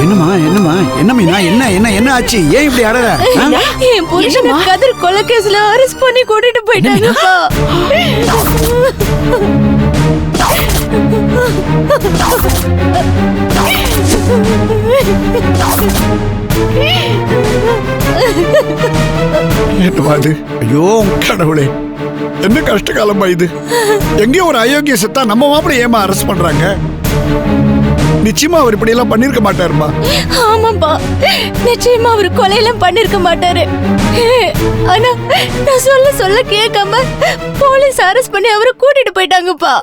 என்னம்மா என்னம்மா என்ன மீனா என்ன என்ன என்ன ஆச்சு? ஏன் இப்படி அடற? என் புருஷனை கதிர் கொலை கேஸ்ல அரெஸ்ட் பண்ணி கூட்டிட்டு போயிட்டாங்கப்பா. என்னம்மா இது? ஐயோ கடவுளே, என்ன கஷ்ட காலமா இது? எங்கேயோ ஒரு அயோக்கிய செத்தா நம்ம மாப்பிள்ளை ஏமா அரெஸ்ட் பண்றாங்க? நிச்சயமா அவர் இப்படி எல்லாம் பண்ணிருக்க மாட்டாருமா. ஆமாப்பா, நிச்சயமா அவர் கொலையெல்லாம் பண்ணிருக்க மாட்டாரு. ஆனா நான் சொல்ல சொல்ல கேட்காம போலீஸ் அரெஸ்ட் பண்ணி அவரை கூட்டிட்டு போயிட்டாங்கப்பா.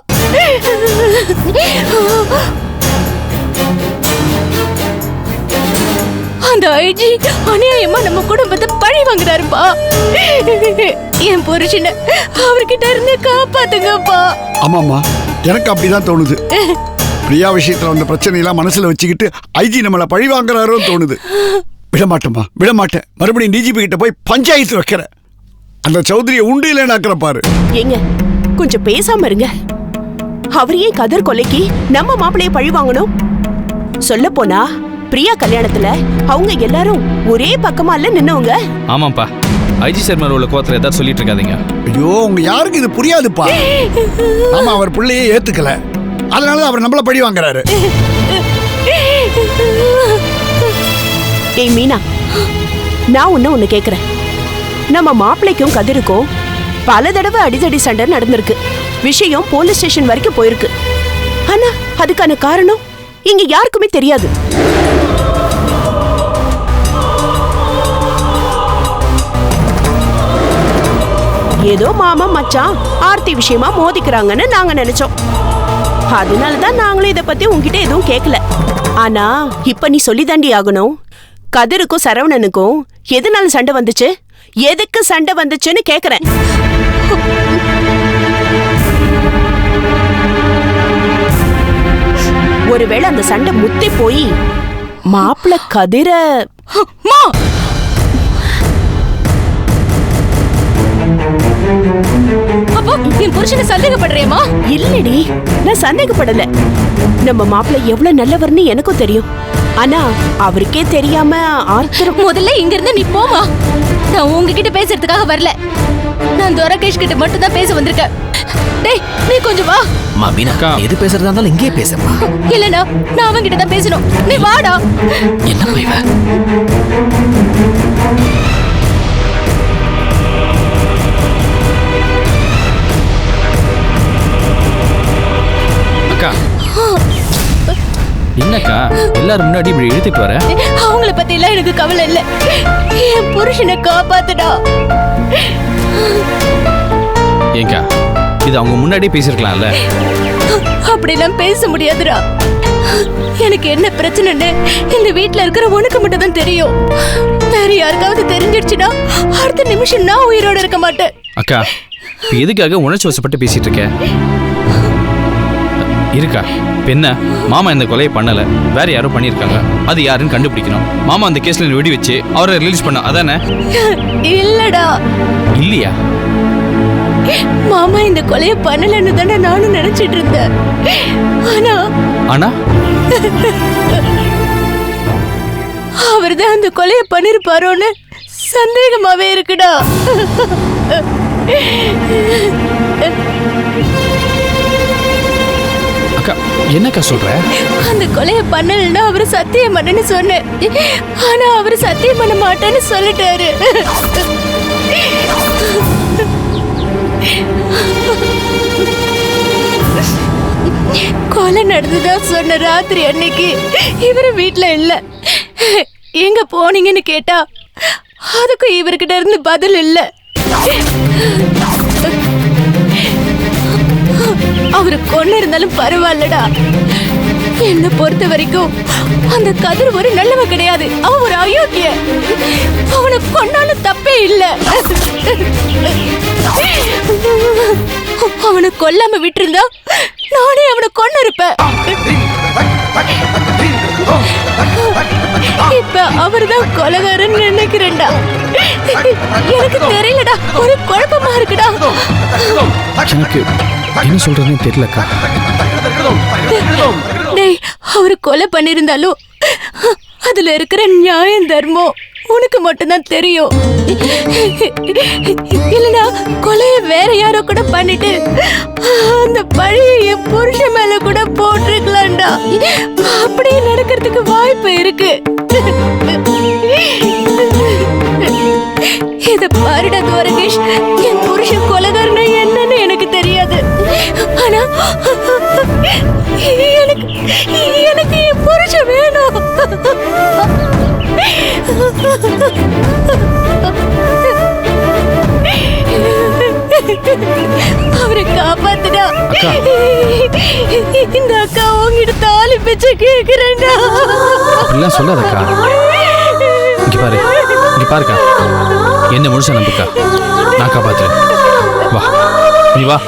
அந்த ஐஜி அநியாயமா நம்ம குடும்பத்தை பழி வாங்குறாருப்பா. என் புருஷனை அவர்கிட்ட இருந்து காப்பாத்துங்கப்பா. ஆமாம்மா, எனக்கு அப்படிதான் தோணுது. பிரியா விஷயத்துல வந்த பிரச்சனை எல்லாம் மனசுல வச்சுக்கிட்டு ஐஜி நம்மளை பழி வாங்குறாரோன்னு தோணுது. விடமாட்டேம்மா, விடமாட்டேன். மறுபடியும் டிஜிபி கிட்ட போய் பஞ்சாயத்து வைக்கிறேன். அந்த சௌத்ரியை உண்டு இல்லைன்னு பாரு. ஏங்க கொஞ்சம் பேசாம இருங்க. அவர் ஏன் கதிர் கொலைக்கு நம்ம மாப்பிளைய பழி வாங்கணும்? சொல்ல போனா பிரியா கல்யாணத்துல அவங்க எல்லாரும் ஒரே பக்கமா இல்ல நின்னவங்க. ஆமாப்பா, ஐஜி சார் மேல உள்ள கோவத்துல ஏதாவது சொல்லிட்டு இருக்காதீங்க. ஐயோ, உங்க யாருக்கு இது புரியாதுப்பா. ஆமா, அவர் பிள்ளையே ஏத்துக்கல, அதனால அவர் நம்மள பழி வாங்குறாரு. ஏய் மீனா, நான் ஒண்ணு கேக்குறேன். நம்ம மாப்பிளைக்கும் கதிருக்கும் பல தடவை அடிதடி சண்டை நடந்திருக்கு. விஷயம் போலீஸ் ஸ்டேஷன் வரைக்கும் போயிருக்கு. ஆனா அதுக்கான காரணம் இங்க யாருக்குமே தெரியாது. ஏதோ மாமா மச்சான் ஆர்த்தி விஷயமா மோதிக்கிறாங்கன்னு நாங்க நினைச்சோம். அதனாலதான் நாங்களும் இத பத்தி உன்கிட்ட எதுவும் கேட்கல. ஆனா இப்ப நீ சொல்லிதாண்டி ஆகணும். கதிருக்கும் சரவணனுக்கும் எதனால சண்டை வந்துச்சு, எதுக்கு சண்டை வந்துச்சுன்னு கேக்குறேன். ஒருவேளை அந்த சண்டை முத்தி போய் மாப்பிள்ள கதிர அப்போ என் புருஷனை சந்தேகப்படுறியமா? இல்லடி, நான் சந்தேகப்படல. நம்ம மாப்பிள்ள எவ்வளவு நல்லவர்னு எனக்கும் தெரியும். ஆனா அவருக்கே தெரியாம ஆர்த்தர். முதல்ல இங்க இருந்து நீ போமா. நான் உங்ககிட்ட பேசுறதுக்காக வரல. நான் துரகேஷ் கிட்ட மட்டும் தான் பேச வந்திருக்கேன். டேய், நீ கொஞ்சம் வா. மீனா, எது பேசுறதா இருந்தாலும் இங்கே பேசமா. இல்லனா நான் அவங்கிட்ட தான் பேசணும். நீ வாடா. என்ன போய் அக்கா, என்னக்கா எல்லாரும் முன்னாடி இப்படி இழுத்துட்டு வர? அவங்கள பத்தி எல்லாம் எனக்கு கவலை இல்ல. என் புருஷனை காப்பாத்துடா. ஏங்கா, இது அவங்க முன்னாடியே பேசிருக்கலாம்ல. அப்படிலாம் பேச முடியாதுடா. எனக்கு என்ன பிரச்சனைன்னு இந்த வீட்ல இருக்கிற உனக்கு மட்டும் தான் தெரியும். வேற யாருக்காவது தெரிஞ்சிடுச்சுன்னா அடுத்த நிமிஷம் நான் உயிரோட இருக்க மாட்டேன். அக்கா, எதுக்காக உணர்ச்சி வசப்பட்டு பேசிட்டு இருக்க? இருக்கா பெண்ண, மாமா இந்த கொலையை பண்ணல, வேற யாரோ பண்ணிருக்காங்க. அது யாருன்னு கண்டுபிடிக்கணும். மாமா அந்த கேஸ்ல வெடி வச்சு அவரை ரிலீஸ் பண்ண, அதானே? இல்லடா. இல்லையா? மாமா இந்த கொலையை பண்ணலன்னு தானே நானும் நினைச்சிட்டு இருந்தேன். ஆனா அவர்தான் அந்த கொலையை பண்ணிருப்பாரோன்னு சந்தேகமாவே இருக்குடா. அக்கா, என்னக்கா சொல்ற? அந்த கொலையை பண்ணலன்னா அவரு சத்தியம் பண்ணன்னு சொன்னேன். ஆனா அவரு சத்தியம் பண்ண மாட்டேன்னு சொல்லிட்டாரு. கொலை நடந்துதான் சொன்ன ராத்திரி அன்னைக்கு இவரு வீட்டுல இல்ல. எங்க போனீங்கன்னு கேட்டா அதுக்கும் இவர்கிட்ட இருந்து பதில் இல்ல. அவரு கொண்டு இருந்தாலும் பரவாயில்லடா. என்ன பொறுத்த வரைக்கும் அந்த கதிர் ஒரு நல்லவ கிடையாது. அவன் ஒரு அயோக்கிய. அவனை கொண்டாலும் தப்பே இல்ல. அவனை கொல்லாம விட்டுருந்தா நானே அவனை கொண்டு இருப்பேன். இப்ப அவர்தான் கொலைகாரன்னு நினைக்கிறேன்டா. எனக்கு தெரியலடா, ஒரு குழப்பமா இருக்குடா. எனக்கு என்ன சொல்றதுன்னு தெரியலக்கா. டேய், அவரு கொலை பண்ணிருந்தாலும் அதுல இருக்கிற நியாயம் தர்மம் உனக்கு மட்டும்தான் தெரியும். இல்லனா கொலைய வேற யாரோ கூட பண்ணிட்டு அந்த பழிய என் புருஷன் மேல கூட போட்டிருக்கலாம்டா. அப்படியே நடக்கிறதுக்கு வாய்ப்பு இருக்கு. இத பாருடா துவரகேஷ், என் புருஷன் கொலைகாரனா என்னன்னு எனக்கு தெரியாது. ஆனா எனக்கு என் புருஷன் வேணும். அவரை காப்பாத்துடா. இந்த அக்கா உங்ககிட்ட தாலி பிச்சை கேக்குறேன்டா. அப்படிலாம் சொல்லாதக்கா. இங்க பாரு, இங்க பாருக்கா, என்ன முழுசா நம்புக்கா, நான் காப்பாத்துறேன். வா, நீ வா,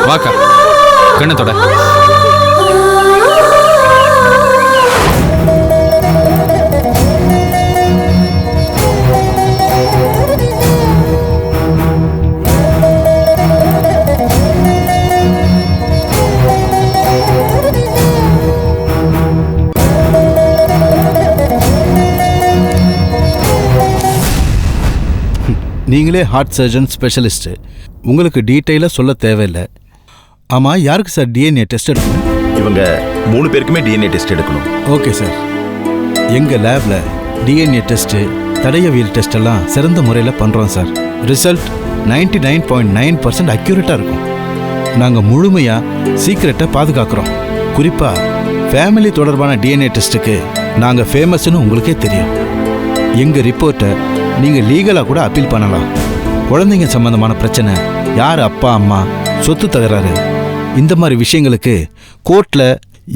வாக்கா, கண்ணத்தோட. நீங்களே ஹார்ட் சர்ஜன் ஸ்பெஷலிஸ்ட்டு, உங்களுக்கு டீட்டெயிலாக சொல்ல தேவையில்லை. ஆமாம், யாருக்கு சார் டிஎன்ஏ டெஸ்ட் எடுக்கணும்? இவங்க 3 பேருக்குமே டிஎன்ஏ டெஸ்ட் எடுக்கணும். Okay sir. எங்கள் லேபில் டிஎன்ஏ டெஸ்ட்டு, தடயவியல் டெஸ்ட் எல்லாம் சிறந்த முறையில் பண்ணுறோம் சார். ரிசல்ட் 99.9% அக்யூரேட்டாக இருக்கும். நாங்கள் முழுமையாக சீக்ரெட்டை பாதுகாக்கிறோம். குறிப்பாக ஃபேமிலி தொடர்பான டிஎன்ஏ டெஸ்ட்டுக்கு நாங்கள் ஃபேமஸ்ன்னு உங்களுக்கே தெரியும். எங்கள் ரிப்போர்ட்டை நீங்கள் லீகலாக கூட அப்பீல் பண்ணலாம். குழந்தைங்க சம்பந்தமான பிரச்சனை, யார் அப்பா அம்மா, சொத்து தகராறு, இந்த மாதிரி விஷயங்களுக்கு கோர்ட்டில்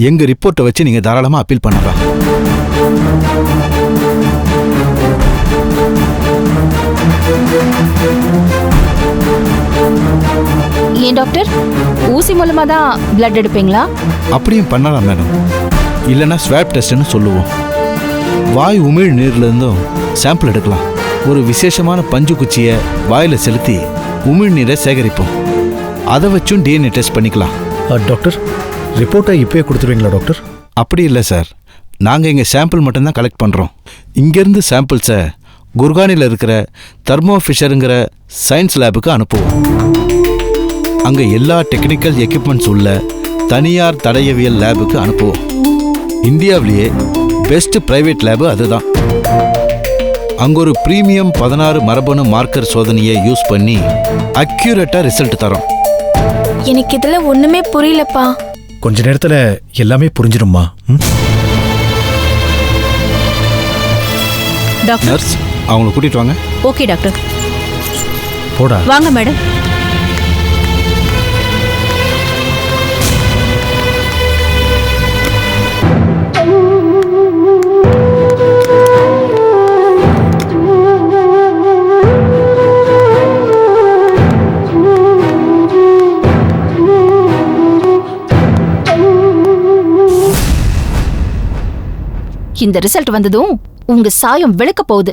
எங்கள் ரிப்போர்ட்டை வச்சு நீங்கள் தாராளமாக அப்பீல் பண்ணலாம். ஏன் டாக்டர், ஊசி மூலமா தான் பிளட் எடுப்பீங்களா? அப்படியும் பண்ணலாம் மேடம். இல்லைன்னா ஸ்வாப் டெஸ்ட்னு சொல்லுவோம். வாய் உமிழ் நீர்லேருந்தும் சாம்பிள் எடுக்கலாம். ஒரு விசேஷமான பஞ்சு குச்சியை வாயில் செலுத்தி உமிழ்நீரை சேகரிப்போம். அதை வச்சும் டிஎன்ஏ டெஸ்ட் பண்ணிக்கலாம். டாக்டர், ரிப்போர்ட்டை இப்போயே கொடுத்துருவீங்களா டாக்டர்? அப்படி இல்லை சார், நாங்கள் எங்கள் சாம்பிள் மட்டும்தான் கலெக்ட் பண்ணுறோம். இங்கேருந்து சாம்பிள்ஸை குர்கானில் இருக்கிற தெர்மோ ஃபிஷருங்கிற சயின்ஸ் லேபுக்கு அனுப்புவோம். அங்கே எல்லா டெக்னிக்கல் எக்யூப்மெண்ட்ஸ் உள்ள தனியார் தடயவியல் லேபுக்கு அனுப்புவோம். இந்தியாவிலேயே பெஸ்ட் பிரைவேட் லேபு அதுதான். அங்கே ஒரு ப்ரீமியம் 16 மரபணு மார்க்கர் சோதனையை யூஸ் பண்ணி அக்யூரேட்டாக ரிசல்ட் தரோம். எனக்கு இதில் ஒன்றுமே புரியலப்பா. கொஞ்ச நேரத்தில் எல்லாமே புரிஞ்சிடும்மா. டாக்டர், நர்ஸ், அவங்கள கூட்டிகிட்டு வாங்க. Okay doctor. போடா. வாங்க மேடம். இந்த ரிசல்ட் வந்ததும் உங்க சாயம் விளக்க போகுது.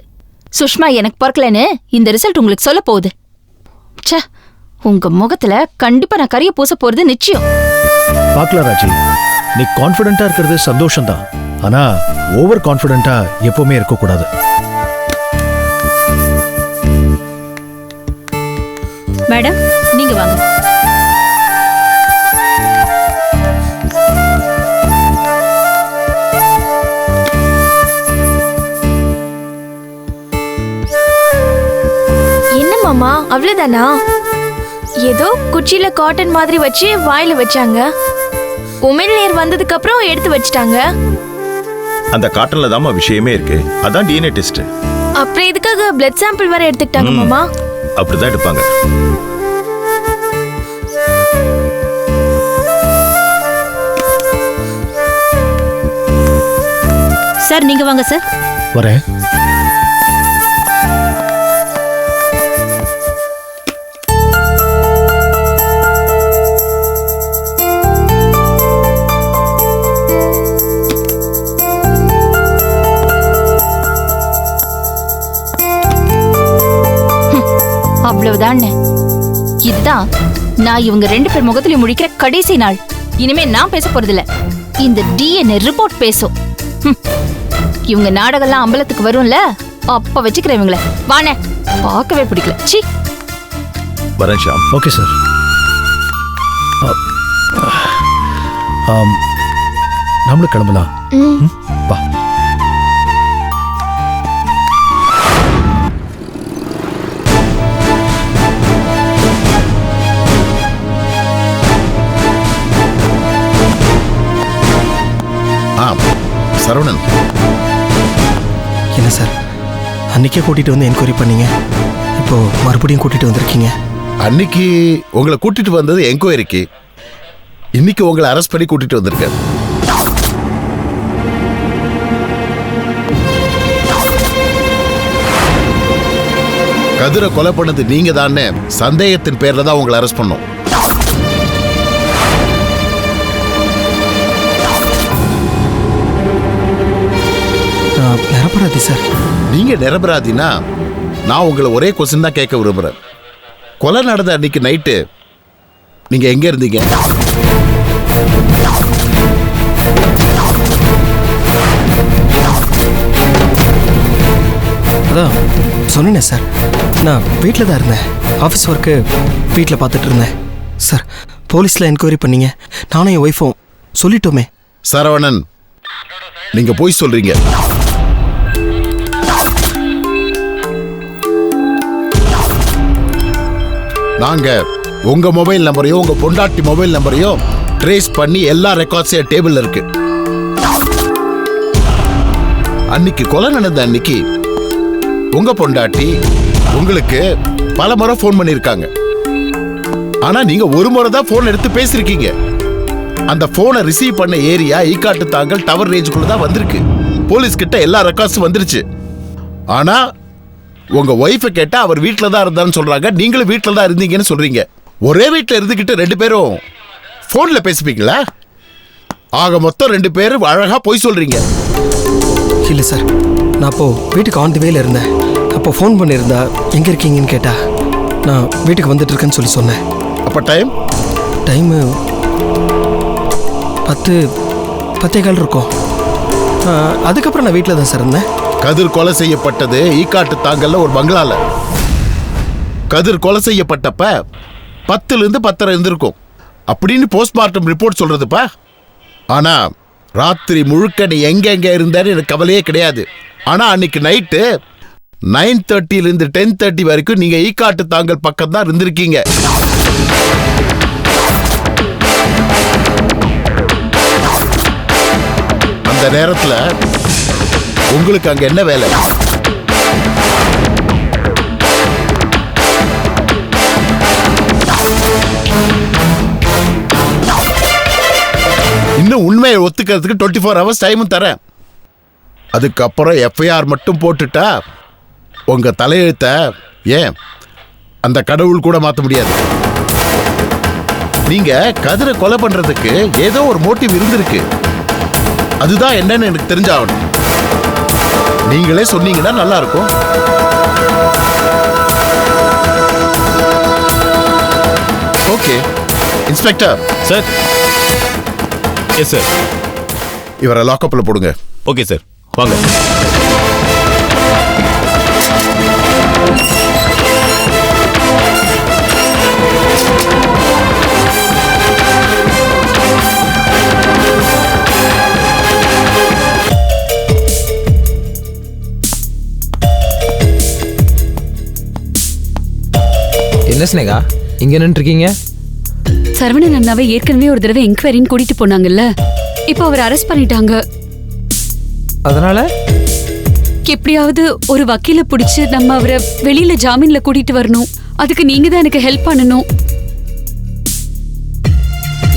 சுஷ்மா எனக்கு பிறக்கலன்னு இந்த ரிசல்ட் உங்களுக்கு சொல்ல போகுது. ச்சே, உங்க முகத்துல கண்டிப்பா நான் கரிய பூச போறது நிச்சயம். பார்க்கலாம் ராஜி, நீ கான்ஃபிடென்ட்டா இருக்கிறது சந்தோஷம்தான். ஆனா ஓவர் கான்ஃபிடென்ட்டா எப்பவுமே இருக்கக்கூடாது. மேடம், நீங்க வாங்க. என்னம்மா அவ்வளவுதானா? ஏதோ குச்சியில காட்டன் மாதிரி வச்சு வாயில வச்சாங்க. உமிழ்நீர் வந்ததுக்கு அப்புறம் எடுத்து வச்சிட்டாங்க. அந்த காட்டன்ல தாம்மா விஷயமே இருக்கு. அதான் டிஎன்ஏ டெஸ்ட். அப்புறம் இதுக்காக பிளட் சாம்பிள் வர எடுத்துக்கிட்டாங்க மாமா. அப்படிதான் எடுப்பாங்க. சார், நீங்க வாங்க சார். வரேன். அவ்வளவுதான். இதுதான் நான் இவங்க 2 பேர் முகத்திலையும் முழிக்கிற கடைசி நாள். இனிமே நான் பேச போறதில்ல, இந்த டிஎன்ஏ ரிப்போர்ட் பேசும். இவங்க நாடகம்லாம் அம்பலத்துக்கு வரும்ல, அப்ப வச்சுக்கிறேன் இவங்கள. வானே, பார்க்கவே பிடிக்கல. சி, வரேன் ஷாம். Okay sir. நம்மளும் கிளம்பலாம். வா. சரவணன், என்ன சார், அன்னைக்கே கூட்டிட்டு வந்து என்கொயரி பண்ணீங்க, இப்போ மறுபடியும் கூட்டிட்டு வந்திருக்கீங்க. அன்னைக்கு உங்களை கூட்டிட்டு வந்தது என்கொயரிக்கு, இன்னைக்கு உங்களை அரெஸ்ட் பண்ணி கூட்டிட்டு வந்திருக்கேன். கதிரை கொலை பண்ணது நீங்க தானே சந்தேகத்தின் பேர்ல தான் உங்களை அரெஸ்ட் பண்ணோம். நிரபராதி சார். நீங்க நிரபராதினா நான் உங்களை ஒரே கொஸ்டின் தான் கேட்க விரும்புறேன். கொலை நடந்த அன்னைக்கு நைட்டு நீங்க எங்க இருந்தீங்க? அதான் சொன்னேன் சார், நான் வீட்டில் தான் இருந்தேன். ஆஃபீஸ் ஒர்க்கு வீட்டில் பார்த்துட்டு இருந்தேன் சார். போலீஸில் என்கொயரி பண்ணீங்க, நானும் என் ஒய்ஃபும் சொல்லிட்டோமே. சரவணன், நீங்க போய் சொல்றீங்க. நாங்க உங்க மொபைல் நம்பரையும் உங்க பொண்டாட்டி மொபைல் நம்பரையும் ட்ரேஸ் பண்ணி எல்லா ரெக்கார்ட்ஸையும் டேபிள்ல இருக்கு. அன்னைக்கு கொலை நடந்த அன்னைக்கு உங்க பொண்டாட்டி உங்களுக்கு பல முறை ஃபோன் பண்ணிருக்காங்க. ஆனா நீங்க ஒரு முறை தான் ஃபோன் எடுத்து பேசிருக்கீங்க. அந்த போனை ரிசீவ் பண்ண ஏரியா ஈக்காட்டு தாங்கல் டவர் ரேஞ்சுக்குள்ள தான் வந்திருக்கு. போலீஸ் கிட்ட எல்லா ரெக்கார்ட்ஸும் வந்துருச்சு. ஆனா உங்க ஒய்ஃபை கேட்டா அவர் வீட்டில தான் இருந்தான்னு சொல்றாங்க, நீங்களும் வீட்டில தான் இருந்தீங்கன்னு சொல்றீங்க. ஒரே வீட்டில் இருந்துகிட்டு 2 பேரும் போன்ல பேசிப்பீங்களா? ஆக மொத்தம் 2 பேரும் அழகா போய் சொல்றீங்க. இல்லை சார், நான் அப்போ வீட்டுக்கு ஆன் தி வேல இருந்தேன். அப்போ ஃபோன் பண்ணியிருந்தா எங்கே இருக்கீங்கன்னு கேட்டா நான் வீட்டுக்கு வந்துட்டு இருக்கேன்னு சொல்லி சொன்னேன். அப்போ டைமு 10:10 இருக்கும். அதுக்கப்புறம் நான் வீட்டில் தான் சார் இருந்தேன். கதிர் கொலை செய்யப்பட்டது ஈக்காட்டு தாங்கல்ல ஒரு பங்களால. கதிர் கொலை செய்யப்பட்டப்ப 10லிருந்து 10:30 இருந்திருக்கும் அப்படின்னு போஸ்ட்மார்ட்டம் ரிப்போர்ட் சொல்றதுப்பா. ஆனா ராத்திரி முழுக்க நீ எங்க இருந்தாரு எனக்கு கவலையே கிடையாது. ஆனா அன்னைக்கு நைட்டு 9:30லிருந்து 10:30 வரைக்கும் நீங்க ஈக்காட்டு தாங்கல் பக்கம் தான் இருந்திருக்கீங்க. அந்த நேரத்துல உங்களுக்கு அங்க என்ன வேலை? இன்னும் உண்மையை ஒத்துக்கிறதுக்கு 24 hours டைமும் தரேன். அதுக்கப்புறம் எஃப்ஐஆர் மட்டும் போட்டுட்டா உங்க தலையெழுத்த ஏன் அந்த கடவுள் கூட மாற்ற முடியாது. நீங்க கதிரை கொலை பண்றதுக்கு ஏதோ ஒரு மோட்டிவ் இருந்திருக்கு. அதுதான் என்னன்னு எனக்கு தெரிஞ்சாகணும். நீங்களே சொன்னீங்கன்னா நல்லா இருக்கும். Okay inspector. Sir. Yes sir. இவரை லாக்அப்ல போடுங்க. ஓகே சார், வாங்க. என்ன ஸ்னேகா இங்க நின்றுருக்கீங்க? சரவணன் அண்ணாவை ஏற்கனவே ஒரு தடவை என்கொயரின்னு கூட்டிட்டு போனாங்கல்ல, இப்போ அவர் அரெஸ்ட் பண்ணிட்டாங்க. அதனால எப்படியாவது ஒரு வக்கீல பிடிச்சு நம்ம அவரை வெளியில ஜாமீன்ல கூட்டிட்டு வரணும். அதுக்கு நீங்க தான் எனக்கு ஹெல்ப் பண்ணணும்.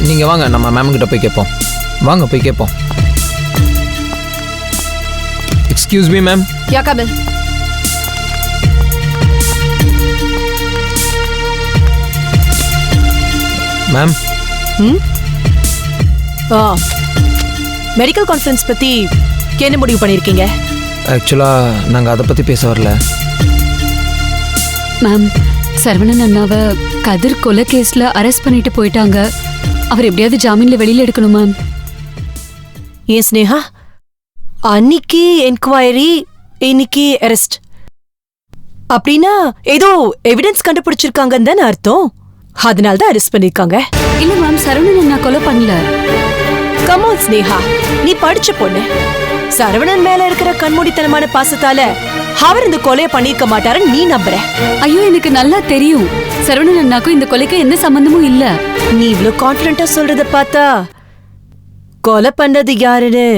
நீங்க வாங்க, நம்ம மேம் கிட்ட போய் கேட்போம். வாங்க போய் கேட்போம். Excuse me ma'am. Yeah Kapil. Ma'am. Medical conference பத்தி என்ன முடிவு பண்ணிருக்கீங்க? ஆக்சுவலா நாங்க அதை பத்தி பேச வரல மேம். சரவணன் அண்ணாவை கதிர் கொலை கேஸ்ல அரெஸ்ட் பண்ணிட்டு போயிட்டாங்க. அவர் எப்படியாவது ஜாமீன்ல வெளியில எடுக்கணும் மேம். ஏன் ஸ்னேகா, அன்னைக்கு என்கொயரி, இன்னைக்கு அரெஸ்ட் அப்படின்னா ஏதோ எவிடன்ஸ் கண்டுபிடிச்சிருக்காங்கன்னு தானே அர்த்தம். அதனால தான் அரெஸ்ட் பண்ணிருக்காங்க. இல்ல மேம், சரவணன் அண்ணா கொலை பண்ணல. கமான் ஸ்னேகா, நீ படிச்ச பொண்ணு. சரவணன் மேல இருக்கிற கண்மூடித்தனமான பாசத்தால அவர் இந்த கொலையை பண்ணிருக்க மாட்டாருன்னு நீ நம்புற. ஐயோ, எனக்கு நல்லா தெரியும் சரவணன் அண்ணாக்கும் இந்த கொலைக்கு எந்த சம்பந்தமும் இல்ல. நீ இவ்ளோ கான்பிடண்டா சொல்றத பார்த்தா கொலை பண்ணது யாருன்னு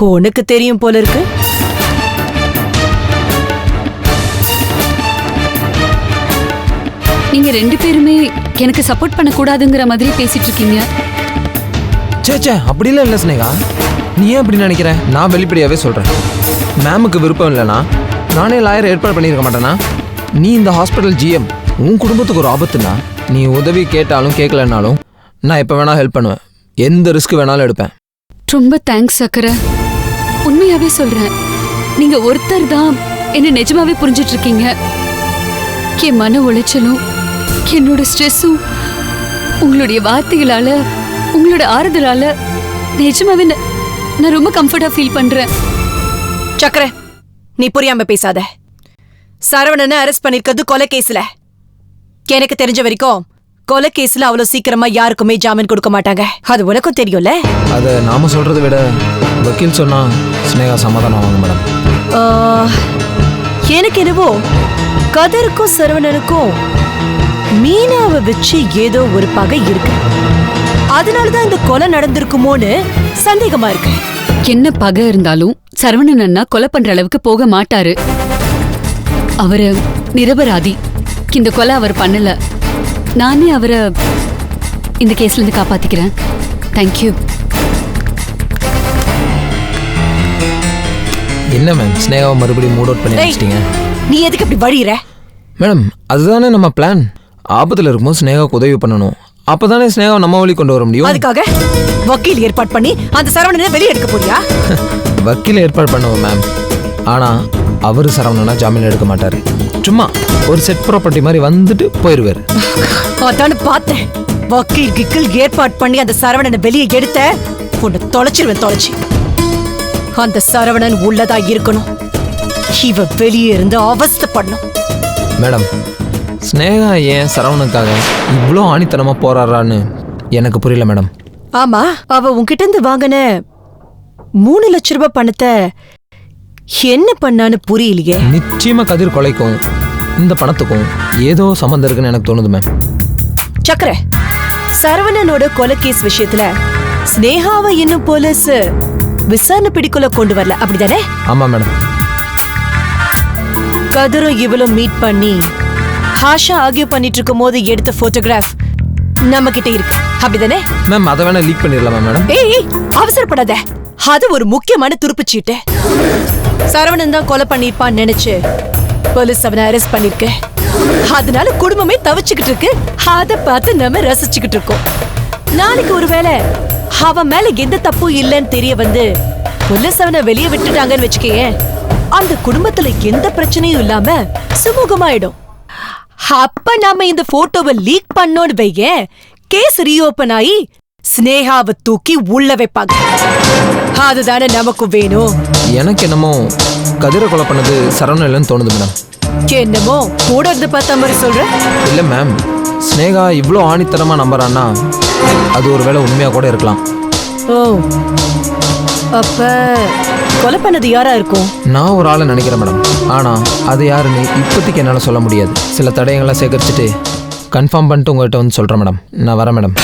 உனக்கு தெரியும் போல இருக்கு. நீங்க ரெண்டு பேருமே எனக்கு சப்போர்ட் பண்ண கூடாதுங்கிற மாதிரி பேசிட்டு இருக்கீங்க. சே அப்படிலாம் இல்லை ஸ்னேகா. நீ ஏன் அப்படி நினைக்கிற? நான் வெளிப்படையாகவே சொல்கிறேன். மேமுக்கு விருப்பம் இல்லைனா நானே லாயர் ஏற்பாடு பண்ணியிருக்க மாட்டேனா? நீ இந்த ஹாஸ்பிட்டல் ஜிஎம், உன் குடும்பத்துக்கு ஒரு ஆபத்துனா நீ உதவி கேட்டாலும் கேட்கலனாலும் நான் எப்போ வேணால் ஹெல்ப் பண்ணுவேன். எந்த ரிஸ்க் வேணாலும் எடுப்பேன். ரொம்ப தேங்க்ஸ் சக்கரை. உண்மையாவே சொல்றேன், நீங்க ஒருத்தர் தான் என்ன நிஜமாவே புரிஞ்சிட்டு இருக்கீங்க. என் மன உளைச்சலும் என்னோட ஸ்ட்ரெஸ்ஸும் உங்களுடைய வார்த்தைகளால, உங்களோட ஆறுதலால நிஜமாவே நான் ரொம்ப கம்ஃபர்ட்டா ஃபீல் பண்றேன். சக்கரை, நீ புரியாம பேசாத. சரவணனை அரெஸ்ட் பண்ணிருக்கிறது கொலை கேஸ்ல. எனக்கு தெரிஞ்ச வரைக்கும் கொலை கேஸ்ல அவ்வளவு சீக்கிரமா யாருக்குமே ஜாமீன் கொடுக்க மாட்டாங்க. அது உனக்கும் தெரியும்ல. அதை நாம சொல்றதை விட வக்கீல் சொன்னா ஸ்னேகா சமாதானம் வாங்க மேடம். எனக்கு என்னவோ கதருக்கும் சரவணனுக்கும் மீனாவை வச்சு ஏதோ ஒரு பகை இருக்கு. அதனாலதான் இந்த கொலை நடந்திருக்குமோன்னு சந்தேகமா இருக்கு. என்ன பகை இருந்தாலும் சரவணன் அண்ணா கொலை பண்ற அளவுக்கு போக மாட்டாரு. அவரு நிரபராதி. இந்த கொலை அவர் பண்ணல. நானே அவரை இந்த கேஸ்ல இருந்து காப்பாத்திக்கிறேன். தேங்க்யூ. என்ன மேம், ஸ்னேகாவை மறுபடியும் மூட் அவுட் பண்ணி வச்சிட்டீங்க. நீ எதுக்கு இப்படி வழியிற? மேடம், அதுதானே நம்ம பிளான். ஆபத்தில் இருக்கும்போது ஸ்னேகாவுக்கு உதவி பண்ணணும். அப்பதானே ஸ்னேகாவை நம்ம வழி கொண்டு வர முடியும். அதுக்காக வக்கீல் ஏற்பாடு பண்ணி அந்த சரவணனை வெளியே எடுக்க போறியா? வக்கீல் ஏற்பாடு பண்ணுவோம் மேம். ஆனா அவரு சரவணனா ஜாமீன் எடுக்க மாட்டாரு. சும்மா ஒரு செட் ப்ராப்பர்ட்டி மாதிரி வந்துட்டு போயிருவாரு. அதானு பார்த்தேன். வக்கீல் கிக்கில் ஏற்பாடு பண்ணி அந்த சரவணனை வெளியே எடுத்த உன்னை தொலைச்சிருவேன். தொலைச்சி அந்த சரவணன் உள்ளதா இருக்கணும். இவ வெளியே இருந்து அவஸ்தைப்படணும். மேடம், ஸ்னேகா ஏன் சரவணனுக்காக இவ்வளோ ஆணித்தனமா போராடுறான்னு எனக்கு புரியல மேடம். ஆமா, அவ உன்கிட்ட இருந்து வாங்கின 3 லட்சம் ரூபாய் பணத்தை என்ன பண்ணான்னு புரியலையே. நிச்சயமா கதிர் கொலைக்கும் இந்த பணத்துக்கும் ஏதோ சம்மந்தம் இருக்குன்னு எனக்கு தோணுது மேம். சக்கரை, சரவணனோட கொலை கேஸ் விஷயத்துல ஸ்னேகாவை இன்னும் போலீஸ் விசாரணை பிடிக்குள்ள கொண்டு வரல, அப்படிதானே? ஆமா மேடம். கதிரும் இவளும் மீட் பண்ணி ஹாஷா ஆகிய பண்ணிட்டு இருக்கும் போது எடுத்த போட்டோகிராஃப் நம்ம கிட்ட இருக்கு, அப்படிதானே? மேம், அதை வேணா லீக் பண்ணிடலாமா மேடம்? ஏய், அவசரப்படாத. அது ஒரு முக்கியமான துருப்புச்சீட்டு. சரவணன் தான் கொலை பண்ணிருப்பான்னு நினைச்சு போலீஸ் அவனை அரெஸ்ட் பண்ணிருக்கு. அதனால குடும்பமே தவிச்சுக்கிட்டு இருக்கு. அதை பார்த்து நம்ம ரசிச்சுக்கிட்டு இருக்கோம். நாளைக்கு ஒருவேளை அவன் மேல எந்த தப்பும் இல்லைன்னு தெரிய வந்து போலீஸ் அவனை வெளியே விட்டுட்டாங்கன்னு வச்சுக்கேன், அந்த குடும்பத்துல எந்த பிரச்சனையும் இல்லாம சுமூகமாயிடும். அப்ப நாம இந்த போட்டோவை லீக் பண்ணோன்னு வையேன், கேஸ் ரீஓபன் ஆகி ஸ்னேகாவை தூக்கி உள்ள வைப்பாங்க. அதுதானே நமக்கு வேணும். எனக்கு என்னமோ கதிரை கொலை பண்ணது சரவணன் இல்லைன்னு தோணுது மேடம். என்னமோ கூட இருந்து பார்த்த மாதிரி சொல்ற? இல்லை மேம், ஸ்னேகா இவ்வளோ ஆணித்தனமா நம்புறான்னா அது ஒரு வேளை உண்மையா கூட இருக்கலாம். ஓ, அப்ப கொலை பண்ணது யாரா இருக்கும்? நான் ஒரு ஆளை நினைக்கிறேன் மேடம். ஆனா அது யாருன்னு இப்போதைக்கு என்னால் சொல்ல முடியாது. சில தடயங்களை சேகரிச்சுட்டு கன்ஃபார்ம் பண்ணிட்டு உங்கள்கிட்ட வந்து சொல்கிறேன் மேடம். நான் வரேன் மேடம்.